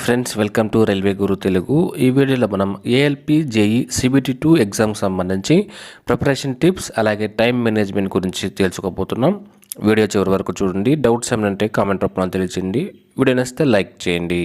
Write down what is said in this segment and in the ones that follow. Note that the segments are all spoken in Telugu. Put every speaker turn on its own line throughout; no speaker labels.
ఫ్రెండ్స్, వెల్కమ్ టు రైల్వే గురు తెలుగు. ఈ వీడియోలో మనం ఏఎల్పి జేఈ CBT2 ఎగ్జామ్ సంబంధించి ప్రిపరేషన్ టిప్స్ అలాగే టైం మేనేజ్మెంట్ గురించి తెలుసుకోబోతున్నాం. వీడియో చివరి వరకు చూడండి. డౌట్స్ ఏమంటే కామెంట్ రూపంలో తెలియచేయండి. వీడియో నచ్చితే లైక్ చేయండి.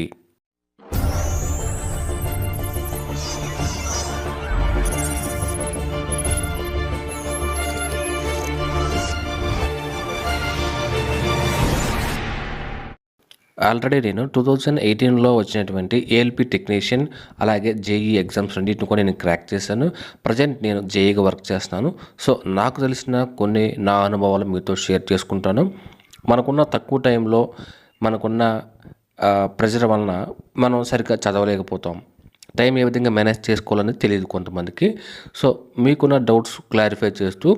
ఆల్రెడీ నేను 2018లో వచ్చినటువంటి ఏఎల్పి టెక్నీషియన్ అలాగే జేఈ ఎగ్జామ్స్ రెండింటిని కూడా నేను క్రాక్ చేశాను. ప్రజెంట్ నేను జేఈగా వర్క్ చేస్తున్నాను. సో నాకు తెలిసిన కొన్ని నా అనుభవాలు మీతో షేర్ చేసుకుంటాను. మనకున్న తక్కువ టైంలో మనకున్న ప్రెజర్ వలన మనం సరిగ్గా చదవలేకపోతాం. టైం ఏ విధంగా మేనేజ్ చేసుకోవాలని తెలియదు కొంతమందికి. సో మీకున్న డౌట్స్ క్లారిఫై చేస్తూ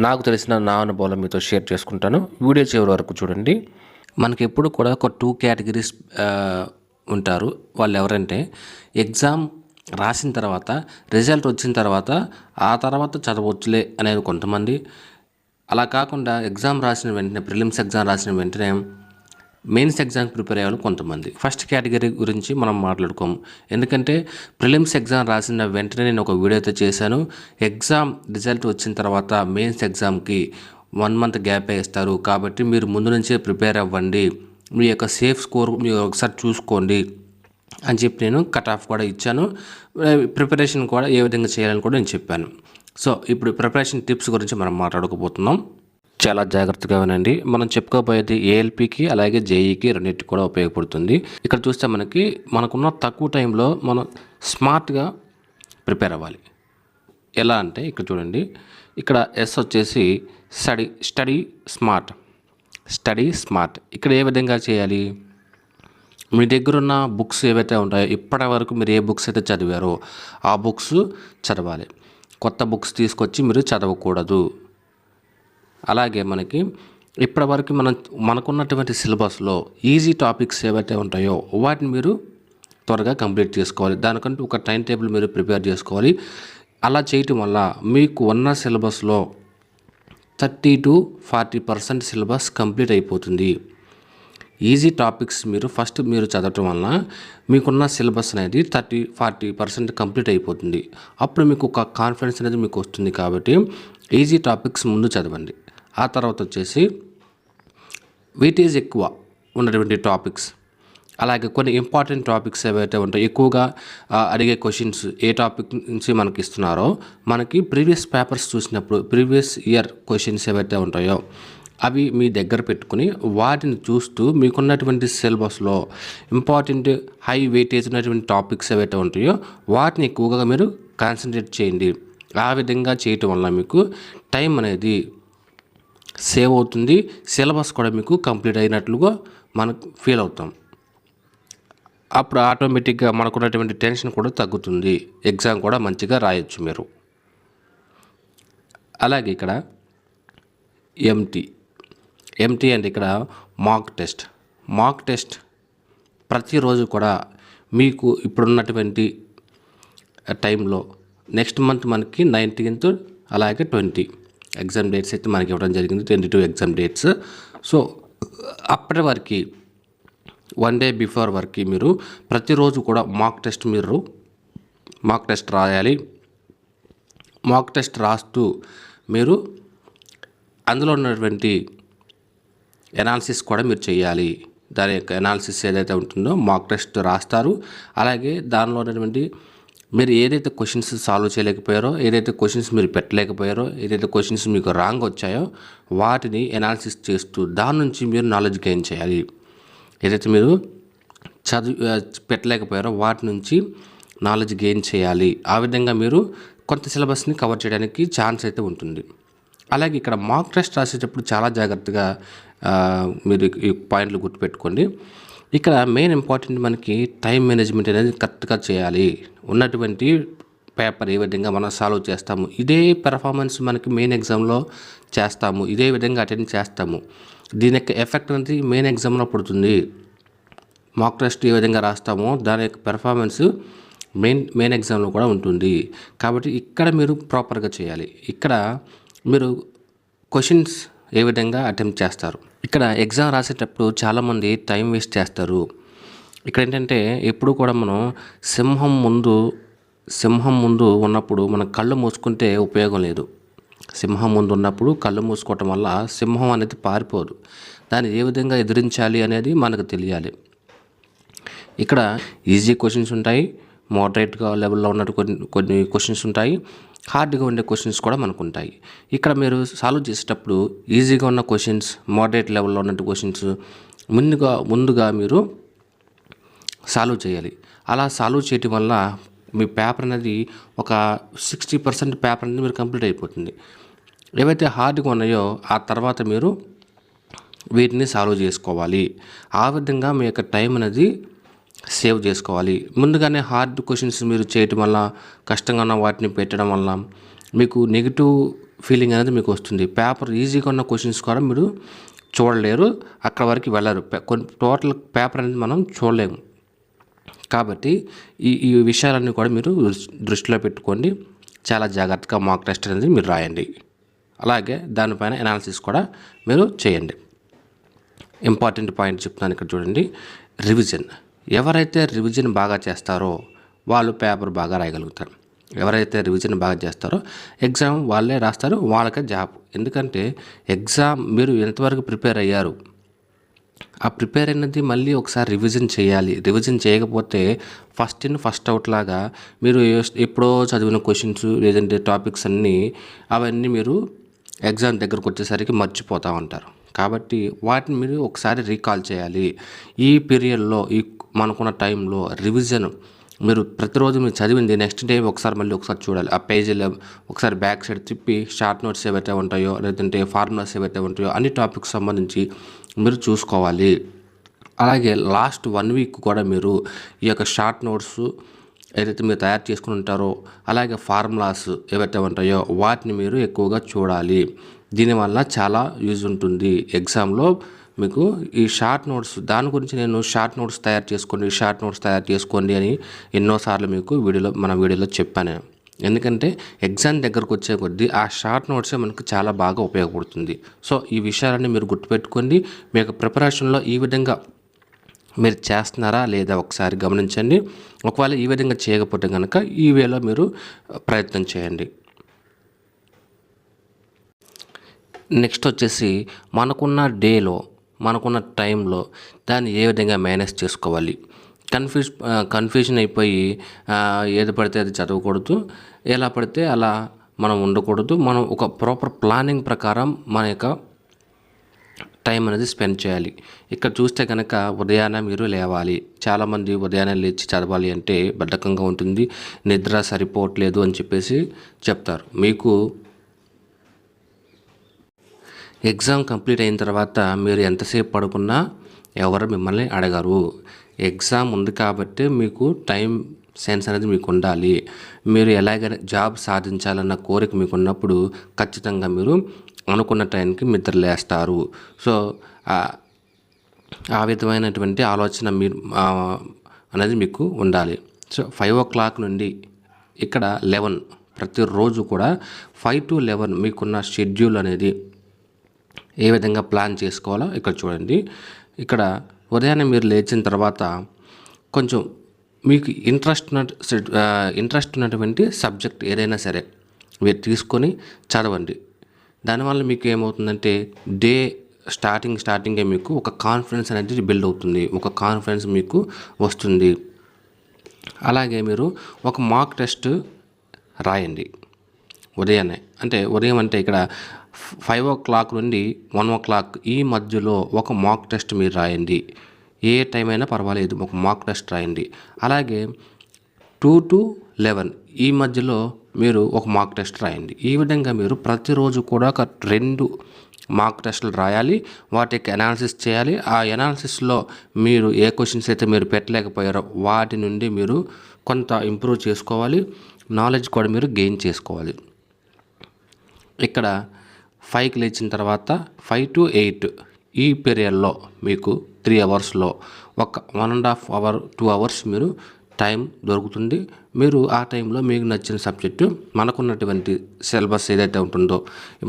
నాకు తెలిసిన నా అనుభవాలు మీతో షేర్ చేసుకుంటాను. వీడియో చివరి వరకు చూడండి. మనకి ఎప్పుడు కూడా ఒక 2 కేటగిరీస్ ఉంటారు. వాళ్ళు ఎవరంటే ఎగ్జామ్ రాసిన తర్వాత రిజల్ట్ వచ్చిన తర్వాత ఆ తర్వాత చదవచ్చులే అనేది కొంతమంది. అలా కాకుండా ఎగ్జామ్ రాసిన వెంటనే ప్రిలిమ్స్ ఎగ్జామ్ రాసిన వెంటనే మెయిన్స్ ఎగ్జామ్ ప్రిపేర్ అయ్యేవాళ్ళు కొంతమంది. ఫస్ట్ కేటగిరీ గురించి మనం మాట్లాడుకోము. ఎందుకంటే ప్రిలిమ్స్ ఎగ్జామ్ రాసిన వెంటనే నేను ఒక వీడియో అయితే చేశాను. ఎగ్జామ్ రిజల్ట్ వచ్చిన తర్వాత మెయిన్స్ ఎగ్జామ్కి 1 మంత్ గ్యాప్ ఇస్తారు. కాబట్టి మీరు ముందు నుంచే ప్రిపేర్ అవ్వండి. మీ యొక్క సేఫ్ స్కోర్ మీరు ఒకసారి చూసుకోండి అని చెప్పి నేను కట్ ఆఫ్ కూడా ఇచ్చాను. ప్రిపరేషన్ కూడా ఏ విధంగా చేయాలని కూడా నేను చెప్పాను. సో ఇప్పుడు ప్రిపరేషన్ టిప్స్ గురించి మనం మాట్లాడుకోబోతున్నాం. చాలా జాగ్రత్తగా వినండి. మనం చెప్పుకోబోయేది ఏఎల్పికి అలాగే జేఈకి రెండింటికి కూడా ఉపయోగపడుతుంది. ఇక్కడ చూస్తే మనకున్న తక్కువ టైంలో మనం స్మార్ట్గా ప్రిపేర్ అవ్వాలి. ఎలా అంటే ఇక్కడ చూడండి, ఇక్కడ ఎస్ వచ్చేసి స్టడీ స్మార్ట్. ఇక్కడ ఏ విధంగా చేయాలి? మీ దగ్గర ఉన్న బుక్స్ ఏవైతే ఉంటాయో ఇప్పటి వరకు మీరు ఏ బుక్స్ అయితే చదివారో ఆ బుక్స్ చదవాలి. కొత్త బుక్స్ తీసుకొచ్చి మీరు చదవకూడదు. అలాగే ఇప్పటి వరకు మనకున్నటువంటి సిలబస్లో ఈజీ టాపిక్స్ ఏవైతే ఉంటాయో వాటిని మీరు త్వరగా కంప్లీట్ చేసుకోవాలి. దానికంటూ ఒక టైం టేబుల్ మీరు ప్రిపేర్ చేసుకోవాలి. అలా చేయటం వల్ల మీకు ఉన్న సిలబస్లో 30 to 40% సిలబస్ కంప్లీట్ అయిపోతుంది. ఈజీ టాపిక్స్ ఫస్ట్ మీరు చదవటం వలన మీకున్న సిలబస్ అనేది 30-40% కంప్లీట్ అయిపోతుంది. అప్పుడు మీకు ఒక కాన్ఫిడెన్స్ అనేది మీకు వస్తుంది. కాబట్టి ఈజీ టాపిక్స్ ముందు చదవండి. ఆ తర్వాత వచ్చేసి వెయిటేజ్ ఎక్కువ ఉన్నటువంటి టాపిక్స్, అలాగే కొన్ని ఇంపార్టెంట్ టాపిక్స్ ఏవైతే ఉంటాయో ఎక్కువగా అడిగే క్వశ్చన్స్ ఏ టాపిక్ నుంచి మనకి ఇస్తున్నారో ప్రీవియస్ పేపర్స్ చూసినప్పుడు ప్రీవియస్ ఇయర్ క్వశ్చన్స్ ఏవైతే ఉంటాయో అవి మీ దగ్గర పెట్టుకుని వాటిని చూస్తూ మీకున్నటువంటి సిలబస్లో ఇంపార్టెంట్ హై వెయిటేజ్ ఉన్నటువంటి టాపిక్స్ ఏవైతే ఉంటాయో వాటిని ఎక్కువగా మీరు కాన్సన్ట్రేట్ చేయండి. ఆ విధంగా చేయటం వల్ల మీకు టైం అనేది సేవ్ అవుతుంది. సిలబస్ కూడా మీకు కంప్లీట్ అయినట్లుగా మనకు ఫీల్ అవుతాం. అప్పుడు ఆటోమేటిక్గా మనకున్నటువంటి టెన్షన్ కూడా తగ్గుతుంది. ఎగ్జామ్ కూడా మంచిగా రాయొచ్చు మీరు. అలాగే ఇక్కడ ఎంటీ అంటే ఇక్కడ మాక్ టెస్ట్ ప్రతిరోజు కూడా మీకు ఇప్పుడున్నటువంటి టైంలో నెక్స్ట్ మంత్ 19th అలాగే 20 ఎగ్జామ్ డేట్స్ అయితే మనకి ఇవ్వడం జరిగింది. 22 ఎగ్జామ్ డేట్స్. సో అప్పటి వరకు 1 day బిఫోర్ వరకు మీరు ప్రతిరోజు కూడా మాక్ టెస్ట్ రాయాలి. మాక్ టెస్ట్ రాస్తూ మీరు అందులో ఉన్నటువంటి ఎనాలిసిస్ కూడా మీరు చేయాలి. దాని యొక్క ఎనాలిసిస్ ఏదైతే ఉంటుందో మాక్ టెస్ట్ రాస్తారు. అలాగే దానిలో ఉన్నటువంటి మీరు ఏదైతే క్వశ్చన్స్ సాల్వ్ చేయలేకపోయారో, ఏదైతే క్వశ్చన్స్ మీరు పెట్టలేకపోయారో, ఏదైతే క్వశ్చన్స్ మీకు రాంగ్ వచ్చాయో వాటిని ఎనాలిసిస్ చేస్తూ దాని నుంచి మీరు నాలెడ్జ్ గెయిన్ చేయాలి. ఏదైతే మీరు పెట్టలేకపోయారో వాటి నుంచి నాలెడ్జ్ గెయిన్ చేయాలి. ఆ విధంగా మీరు కొంత సిలబస్ని కవర్ చేయడానికి ఛాన్స్ అయితే ఉంటుంది. అలాగే ఇక్కడ మాక్ టెస్ట్ రాసేటప్పుడు చాలా జాగ్రత్తగా మీరు ఈ పాయింట్లు గుర్తుపెట్టుకోండి. ఇక్కడ మెయిన్ ఇంపార్టెంట్ టైం మేనేజ్మెంట్ అనేది కరెక్ట్గా చేయాలి. ఉన్నటువంటి పేపర్ ఏ విధంగా మనం సాల్వ్ చేస్తాము, ఇదే పెర్ఫార్మెన్స్ మెయిన్ ఎగ్జామ్లో చేస్తాము, ఇదే విధంగా అటెండ్ చేస్తాము. దీని యొక్క ఎఫెక్ట్ అనేది మెయిన్ ఎగ్జామ్లో పడుతుంది. మాక్ టెస్ట్ ఏ విధంగా రాస్తామో దాని యొక్క పెర్ఫార్మెన్స్ మెయిన్ ఎగ్జామ్లో కూడా ఉంటుంది. కాబట్టి ఇక్కడ మీరు ప్రాపర్గా చేయాలి. ఇక్కడ మీరు క్వశ్చన్స్ ఏ విధంగా అటెంప్ట్ చేస్తారు. ఇక్కడ ఎగ్జామ్ రాసేటప్పుడు చాలామంది టైం వేస్ట్ చేస్తారు. ఇక్కడ ఏంటంటే ఎప్పుడు కూడా మనం సింహం ముందు ఉన్నప్పుడు మనం కళ్ళు మూసుకుంటే ఉపయోగం లేదు. సింహం ముందు ఉన్నప్పుడు కళ్ళు మూసుకోవటం వల్ల సింహం అనేది పారిపోదు. దాన్ని ఏ విధంగా ఎదిరించాలి అనేది మనకు తెలియాలి. ఇక్కడ ఈజీ క్వశ్చన్స్ ఉంటాయి, మోడరేట్గా లెవెల్లో ఉన్నట్టు కొన్ని క్వశ్చన్స్ ఉంటాయి, హార్డ్గా ఉండే క్వశ్చన్స్ కూడా మనకు ఉంటాయి. ఇక్కడ మీరు సాల్వ్ చేసేటప్పుడు ఈజీగా ఉన్న క్వశ్చన్స్, మోడరేట్ లెవెల్లో ఉన్నట్టు క్వశ్చన్స్ ముందుగా మీరు సాల్వ్ చేయాలి. అలా సాల్వ్ చేయటం వల్ల మీ పేపర్ అనేది ఒక 60% పేపర్ అనేది మీరు కంప్లీట్ అయిపోతుంది. ఏవైతే హార్డ్గా ఉన్నాయో ఆ తర్వాత మీరు వీటిని సాల్వ్ చేసుకోవాలి. ఆ విధంగా మీ యొక్క టైం అనేది సేవ్ చేసుకోవాలి. ముందుగానే హార్డ్ క్వశ్చన్స్ మీరు చేయటం వల్ల, కష్టంగా ఉన్న వాటిని పెట్టడం వల్ల మీకు నెగిటివ్ ఫీలింగ్ అనేది మీకు వస్తుంది. పేపర్ ఈజీగా ఉన్న క్వశ్చన్స్ కూడా మీరు చూడలేరు, అక్కడ వరకు వెళ్ళరు. టోటల్ పేపర్ అనేది మనం చూడలేము. కాబట్టి ఈ విషయాలన్నీ కూడా మీరు దృష్టిలో పెట్టుకోండి. చాలా జాగ్రత్తగా మాక్ టెస్ట్ అనేది మీరు రాయండి. అలాగే దానిపైన అనాలిసిస్ కూడా మీరు చేయండి. ఇంపార్టెంట్ పాయింట్ చెప్తాను ఇక్కడ చూడండి. రివిజన్. ఎవరైతే రివిజన్ బాగా చేస్తారో వాళ్ళు పేపర్ బాగా రాయగలుగుతారు. ఎవరైతే రివిజన్ బాగా చేస్తారో ఎగ్జామ్ వాళ్ళే రాస్తారు, వాళ్ళకే జాబ్. ఎందుకంటే ఎగ్జామ్ మీరు ఎంతవరకు ప్రిపేర్ అయ్యారు, ఆ ప్రిపేర్ అయినది మళ్ళీ ఒకసారి రివిజన్ చేయాలి. రివిజన్ చేయకపోతే ఫస్ట్ ఇన్ ఫస్ట్ అవుట్ లాగా మీరు ఎప్పుడో చదివిన క్వశ్చన్స్ లేదంటే టాపిక్స్ అవన్నీ మీరు ఎగ్జామ్ దగ్గరకు వచ్చేసరికి మర్చిపోతూ ఉంటారు. కాబట్టి వాటిని మీరు ఒకసారి రీకాల్ చేయాలి. ఈ పీరియడ్లో మనకున్న టైంలో రివిజన్ మీరు ప్రతిరోజు మీరు చదివింది నెక్స్ట్ డే మళ్ళీ ఒకసారి చూడాలి. ఆ పేజీలో ఒకసారి బ్యాక్ సైడ్ తిప్పి షార్ట్ నోట్స్ ఏవైతే ఉంటాయో లేదంటే ఫార్ములాస్ ఏవైతే ఉంటాయో అన్ని టాపిక్స్ సంబంధించి మీరు చూసుకోవాలి. అలాగే లాస్ట్ 1 వీక్ కూడా మీరు ఈ యొక్క షార్ట్ నోట్స్ ఏదైతే మీరు తయారు చేసుకుని ఉంటారో అలాగే ఫార్ములాస్ ఏవైతే ఉంటాయో వాటిని మీరు ఎక్కువగా చూడాలి. దీనివల్ల చాలా యూజ్ ఉంటుంది ఎగ్జామ్లో మీకు. ఈ షార్ట్ నోట్స్ దాని గురించి నేను షార్ట్ నోట్స్ తయారు చేసుకోండి అని ఎన్నోసార్లు మీకు మన వీడియోలో చెప్పాను. ఎందుకంటే ఎగ్జామ్ దగ్గరకు వచ్చే కొద్దీ ఆ షార్ట్ నోట్సే మనకు చాలా బాగా ఉపయోగపడుతుంది. సో ఈ విషయాలన్నీ మీరు గుర్తుపెట్టుకోండి. మీ యొక్క ప్రిపరేషన్లో ఈ విధంగా మీరు చేస్తున్నారా లేదా ఒకసారి గమనించండి. ఒకవేళ ఈ విధంగా చేయకపోతే కనుక ఈ వేలో మీరు ప్రయత్నం చేయండి. నెక్స్ట్ వచ్చేసి మనకున్న టైంలో దాన్ని ఏ విధంగా మేనేజ్ చేసుకోవాలి. కన్ఫ్యూజన్ అయిపోయి ఏది పడితే అది చదవకూడదు, ఎలా పడితే అలా మనం ఉండకూడదు. మనం ఒక ప్రాపర్ ప్లానింగ్ ప్రకారం మన యొక్క టైం అనేది స్పెండ్ చేయాలి. ఇక్కడ చూస్తే కనుక ఉదయాన్నే మీరు లేవాలి. చాలామంది ఉదయాన్నే లేచి చదవాలి అంటే బద్ధకంగా ఉంటుంది, నిద్ర సరిపోవట్లేదు అని చెప్పేసి చెప్తారు. మీకు ఎగ్జామ్ కంప్లీట్ అయిన తర్వాత మీరు ఎంతసేపు పడుకున్నా ఎవరు మిమ్మల్ని అడగరు. ఎగ్జామ్ ఉంది కాబట్టి మీకు టైం సెన్స్ అనేది మీకు ఉండాలి. మీరు ఎలాగైనా జాబ్ సాధించాలన్న కోరిక మీకు ఉన్నప్పుడు ఖచ్చితంగా మీరు అనుకున్న టైంకి నిద్ర లేస్తారు. సో ఆ విధమైనటువంటి ఆలోచన మీరు అనేది మీకు ఉండాలి. సో 5 o'clock నుండి ఇక్కడ 11 ప్రతిరోజు కూడా 5 to 11 మీకున్న షెడ్యూల్ అనేది ఏ విధంగా ప్లాన్ చేసుకోవాలో ఇక్కడ చూడండి. ఇక్కడ ఉదయాన్నే మీరు లేచిన తర్వాత కొంచెం మీకు ఇంట్రెస్ట్ ఉన్నటువంటి సబ్జెక్ట్ ఏదైనా సరే మీరు తీసుకొని చదవండి. దానివల్ల మీకు ఏమవుతుందంటే డే స్టార్టింగే మీకు ఒక కాన్ఫిడెన్స్ అనేది బిల్డ్ అవుతుంది, ఒక కాన్ఫిడెన్స్ మీకు వస్తుంది. అలాగే మీరు ఒక మాక్ టెస్ట్ రాయండి ఉదయాన్నే. ఉదయం అంటే ఇక్కడ 5 o'clock నుండి 1 o'clock ఈ మధ్యలో ఒక మాక్ టెస్ట్ మీరు రాయండి. ఏ టైం అయినా పర్వాలేదు, ఒక మాక్ టెస్ట్ రాయండి. అలాగే 2 to 11 ఈ మధ్యలో మీరు ఒక మాక్ టెస్ట్ రాయండి. ఈ విధంగా మీరు ప్రతిరోజు కూడా ఒక 2 మాక్ టెస్టులు రాయాలి. వాటికి అనాలిసిస్ చేయాలి. ఆ అనాలిసిస్లో మీరు ఏ క్వశ్చన్స్ అయితే మీరు పెట్టలేకపోయారో వాటి నుండి మీరు కొంత ఇంప్రూవ్ చేసుకోవాలి. నాలెడ్జ్ కూడా మీరు గెయిన్ చేసుకోవాలి. ఇక్కడ 5కి లేచిన తర్వాత 5 to 8 ఈ పీరియడ్లో మీకు 3 అవర్స్లో ఒక 1.5 hour 2 hours మీరు టైం దొరుకుతుంది. మీరు ఆ టైంలో మీకు నచ్చిన సబ్జెక్టు మనకున్నటువంటి సిలబస్ ఏదైతే ఉంటుందో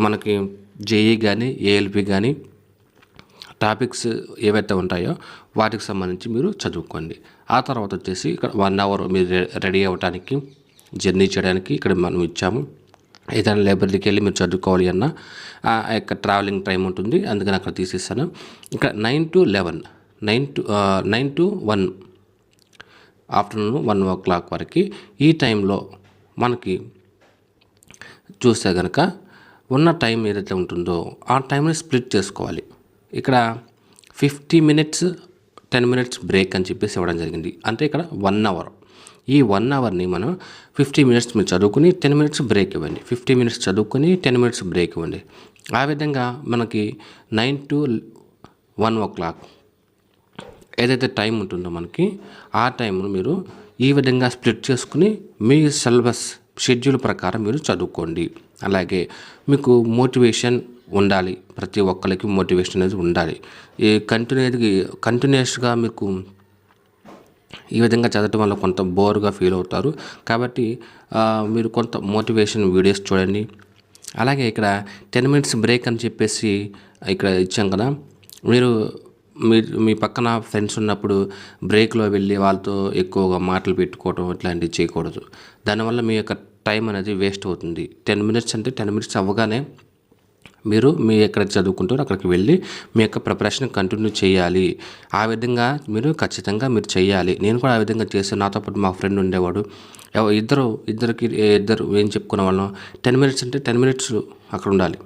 మనకి జేఈ కానీ ఏఎల్పి కానీ టాపిక్స్ ఏవైతే ఉంటాయో వాటికి సంబంధించి మీరు చదువుకోండి. ఆ తర్వాత వచ్చేసి ఇక్కడ 1 అవర్ మీరు రెడీ అవ్వడానికి, జర్నీ చేయడానికి ఇక్కడ మనం ఇచ్చాము. ఏదైనా లైబ్రరీకి వెళ్ళి మీరు చదువుకోవాలి అన్న ఆ యొక్క ట్రావెలింగ్ టైం ఉంటుంది, అందుకని అక్కడ తీసేస్తాను. ఇక్కడ 9 to 11, 9 to 1 ఆఫ్టర్నూన్ 1 o'clock వరకు ఈ టైంలో మనకి చూస్తే కనుక ఉన్న టైం ఏదైతే ఉంటుందో ఆ టైంని స్ప్లిట్ చేసుకోవాలి. ఇక్కడ 50 minutes 10 minutes బ్రేక్ అని చెప్పేసి ఇవ్వడం జరిగింది. అంటే ఇక్కడ 1 hour. ఈ 1 అవర్ని మనం 50 minutes మీరు చదువుకుని 10 minutes బ్రేక్ ఇవ్వండి, 50 minutes చదువుకుని 10 minutes బ్రేక్ ఇవ్వండి. ఆ విధంగా మనకి 9 to 1 o'clock ఏదైతే టైం ఉంటుందో మనకి ఆ టైంను మీరు ఈ విధంగా స్ప్లిట్ చేసుకుని మీ సిలబస్ షెడ్యూల్ ప్రకారం మీరు చదువుకోండి. అలాగే మీకు మోటివేషన్ ఉండాలి, ప్రతి ఒక్కరికి మోటివేషన్ అనేది ఉండాలి. ఈ కంటిన్యూస్గా మీకు ఈ విధంగా చదవటం వల్ల కొంత బోర్గా ఫీల్ అవుతారు. కాబట్టి మీరు కొంత మోటివేషన్ వీడియోస్ చూడండి. అలాగే ఇక్కడ 10 minutes బ్రేక్ అని చెప్పేసి ఇక్కడ ఇచ్చాం కదా, మీరు మీ పక్కన ఫ్రెండ్స్ ఉన్నప్పుడు బ్రేక్లో వెళ్ళి వాళ్ళతో ఎక్కువగా మాటలు పెట్టుకోవడం ఇట్లాంటివి చేయకూడదు. దానివల్ల మీ యొక్క టైం అనేది వేస్ట్ అవుతుంది. 10 minutes అంటే 10 minutes అవ్వగానే మీరు ఎక్కడ చదువుకుంటారో అక్కడికి వెళ్ళి మీ యొక్క ప్రిపరేషన్ కంటిన్యూ చేయాలి. ఆ విధంగా మీరు ఖచ్చితంగా మీరు చేయాలి. నేను కూడా ఆ విధంగా చేశాను. నాతో పాటు మా ఫ్రెండ్ ఉండేవాడు. ఇద్దరు ఏం చెప్పుకునే వాళ్ళం, 10 minutes అంటే 10 minutes అక్కడ ఉండాలి.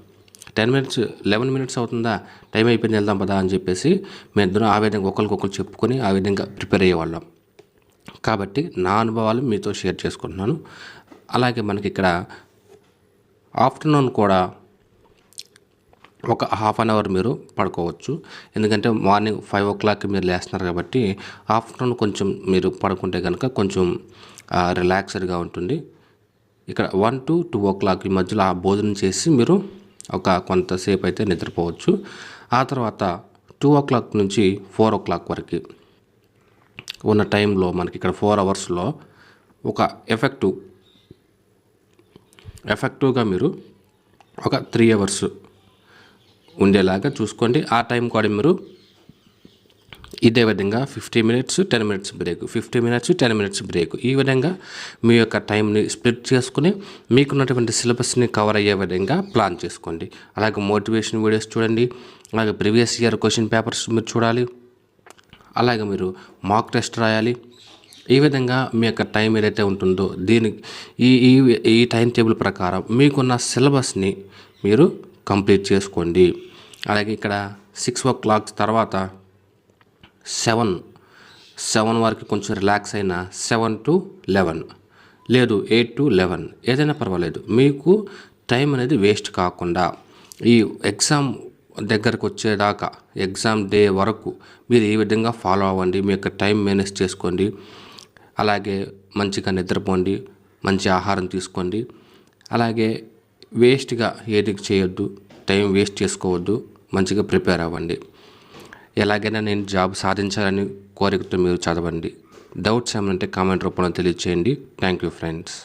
10 minutes 11 minutes అవుతుందా, టైం అయిపోయింది వెళ్దాం పదా అని చెప్పేసి మేము ఇద్దరం ఆ విధంగా ఒకరికొకరు చెప్పుకొని ఆ విధంగా ప్రిపేర్ అయ్యేవాళ్ళం. కాబట్టి నా అనుభవాలు మీతో షేర్ చేసుకుంటున్నాను. అలాగే మనకి ఇక్కడ ఆఫ్టర్నూన్ కూడా ఒక ½ an hour మీరు పడుకోవచ్చు. ఎందుకంటే మార్నింగ్ 5 o'clock మీరు లేస్తున్నారు కాబట్టి ఆఫ్టర్నూన్ కొంచెం మీరు పడుకుంటే కనుక కొంచెం రిలాక్స్డ్గా ఉంటుంది. ఇక్కడ 1 to 2 o'clock ఈ మధ్యలో ఆ భోజనం చేసి మీరు ఒక కొంతసేపు అయితే నిద్రపోవచ్చు. ఆ తర్వాత 2 o'clock నుంచి 4 o'clock వరకు ఉన్న టైంలో మనకి ఇక్కడ 4 hours ఒక ఎఫెక్టివ్గా మీరు ఒక 3 hours ఉండేలాగా చూసుకోండి. ఆ టైం కూడా మీరు ఇదే విధంగా 50 minutes 10 minutes break, 50 minutes 10 minutes break, ఈ విధంగా మీ యొక్క టైంని స్ప్లిట్ చేసుకుని మీకున్నటువంటి సిలబస్ని కవర్ అయ్యే విధంగా ప్లాన్ చేసుకోండి. అలాగే మోటివేషన్ వీడియోస్ చూడండి. అలాగే ప్రీవియస్ ఇయర్ క్వశ్చన్ పేపర్స్ మీరు చూడాలి. అలాగే మీరు మాక్ టెస్ట్ రాయాలి. ఈ విధంగా మీ యొక్క టైం ఏదైతే ఉంటుందో దీనికి ఈ టైం టేబుల్ ప్రకారం మీకున్న సిలబస్ని మీరు కంప్లీట్ చేసుకోండి. అలాగే ఇక్కడ 6 o'clock తర్వాత 7 వరకు కొంచెం రిలాక్స్ అయినా 7 to 11 లేదు 8 to 11 ఏదైనా పర్వాలేదు. మీకు టైం అనేది వేస్ట్ కాకుండా ఈ ఎగ్జామ్ దగ్గరకు వచ్చేదాకా ఎగ్జామ్ డే వరకు మీరు ఈ విధంగా ఫాలో అవ్వండి. మీ యొక్క టైం మేనేజ్ చేసుకోండి. అలాగే మంచిగా నిద్రపోండి, మంచి ఆహారం తీసుకోండి. అలాగే వేస్ట్గా ఏది చేయొద్దు, టైం వేస్ట్ చేసుకోవద్దు, మంచిగా ప్రిపేర్ అవ్వండి. ఎలాగైనా నేను జాబ్ సాధించాలని కోరికతో మీరు చదవండి. డౌట్స్ ఏమంటే కామెంట్ రూపంలో తెలియజేయండి. Thank you friends.